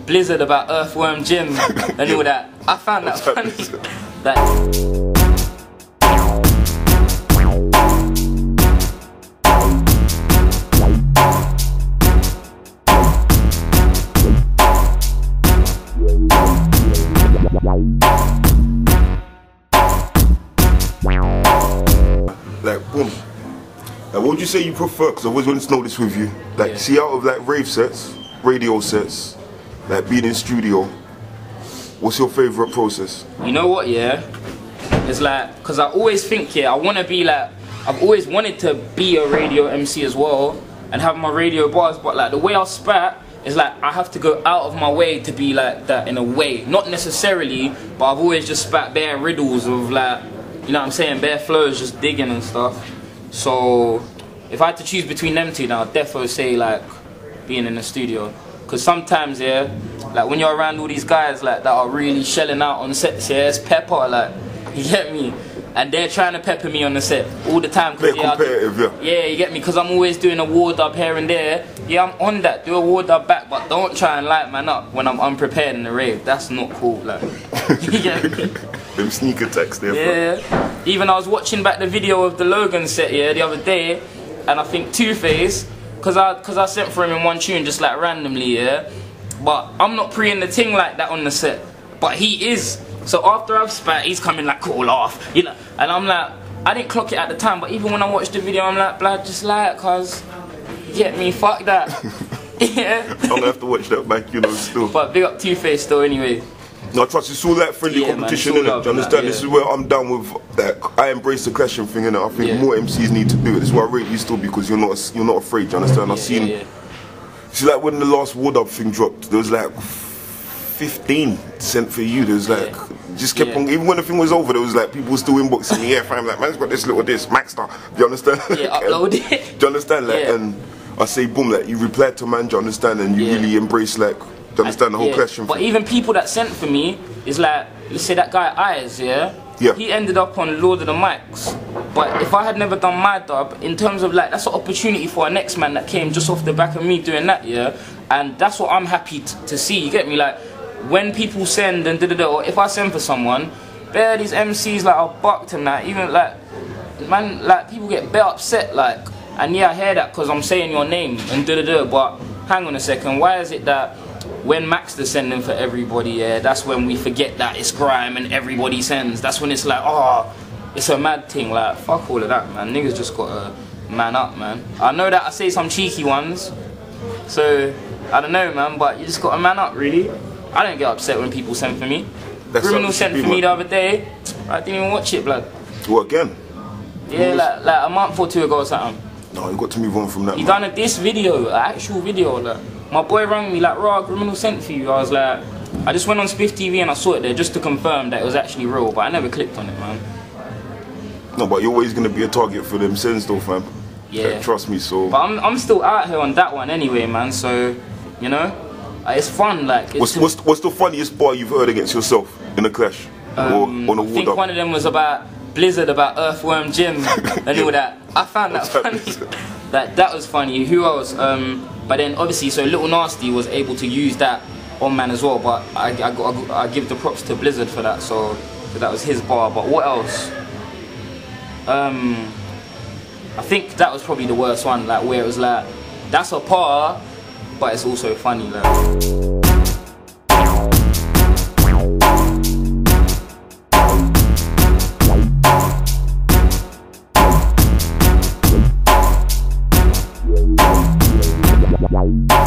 Blizzard about Earthworm Jim and all that. I found that funny. Like, boom. Like, what would you say you prefer? Because I always wanted to know this with you. Like, see, out of like rave sets, radio sets, like being in studio, what's your favourite process? You know what, yeah? It's like, because I always think, yeah, I want to be like, I've always wanted to be a radio MC as well and have my radio bars, but like the way I spat is like I have to go out of my way to be like that in a way. Not necessarily, but I've always just spat bare riddles of like, you know what I'm saying, bare flows, just digging and stuff. So if I had to choose between them two, now I'd definitely say like being in the studio. Because sometimes, yeah, like when you're around all these guys like that are really shelling out on sets, yeah, it's pepper, like, you get me? And they're trying to pepper me on the set all the time. They're competitive, yeah. Yeah, you get me? Because I'm always doing a ward up here and there. Yeah, I'm on that, do a ward up back, but don't try and light man up when I'm unprepared in the rave. That's not cool, like. You get me? Them sneak attacks there. Yeah. Even I was watching back the video of the Logan set, yeah, the other day, and I think Two-Face, Cause I sent for him in one tune just like randomly, yeah. But I'm not pre-ing the ting like that on the set. But he is. So after I've spat, he's coming like cool off, you know. And I'm like, I didn't clock it at the time, but even when I watched the video, I'm like, blood, just like, cause you get me, fuck that. Yeah. I'm gonna have to watch that back, you know, still. But big up Two-Face though, anyway. No, trust it's all that friendly competition, innit? Do you understand? That, yeah. This is where I'm down with that. I embrace the clashing thing, innit? I think more MCs need to do it. This is why I rate you still, because you're not afraid. Do you understand? I've seen. See, like when the last Ward Up thing dropped, there was like 15 sent for you. There was like just kept on. Even when the thing was over, there was like people still inboxing me. Yeah, fam, like man's got this little Maxsta. Do you understand? Yeah, upload it. Do you understand? Like, and I say, boom, like you replied to man. Do you understand? And you really embrace like. Do you understand the whole question? But even people that sent for me is like, let's say that guy Eyez, yeah? He ended up on Lord of the Mics. But if I had never done my dub, in terms of like, that's an opportunity for a next man that came just off the back of me doing that, yeah? And that's what I'm happy to see, you get me? Like, when people send and da-da-da, or if I send for someone, bare these MCs like are bucked and that, even like, man, like people get bare upset, like, and yeah, I hear that because I'm saying your name and da-da-da, but hang on a second, why is it that when Maxsta sending for everybody, yeah, that's when we forget that it's grime and everybody sends. That's when it's like, oh, it's a mad thing. Like, fuck all of that, man. Niggas just gotta man up, man. I know that I say some cheeky ones, so I don't know, man, but you just gotta man up, really. I don't get upset when people send for me. Griminal sent for me the other day. I didn't even watch it, blood. What, again? Yeah, like a month or two ago or something. No, you got to move on from that. He done a diss video, an actual video, like. My boy rang me like, raw, Griminal sent for you. I was like, I just went on Spiff TV and I saw it there just to confirm that it was actually real, but I never clicked on it, man. No, but you're always gonna be a target for them sends though, fam. Yeah. Like, trust me, so. But I'm still out here on that one anyway, man. So, you know, it's fun. Like, it's what's the funniest bar you've heard against yourself in a clash or on a Ward Up? I think one of them was about Blizzard about Earthworm Jim and all that. I found that funny. That was funny. Who else? But then obviously, so Little Nasty was able to use that on man as well. But I give the props to Blizzard for that. So that was his bar. But what else? I think that was probably the worst one. Like where it was like, that's a par, but it's also funny. Like. Wow.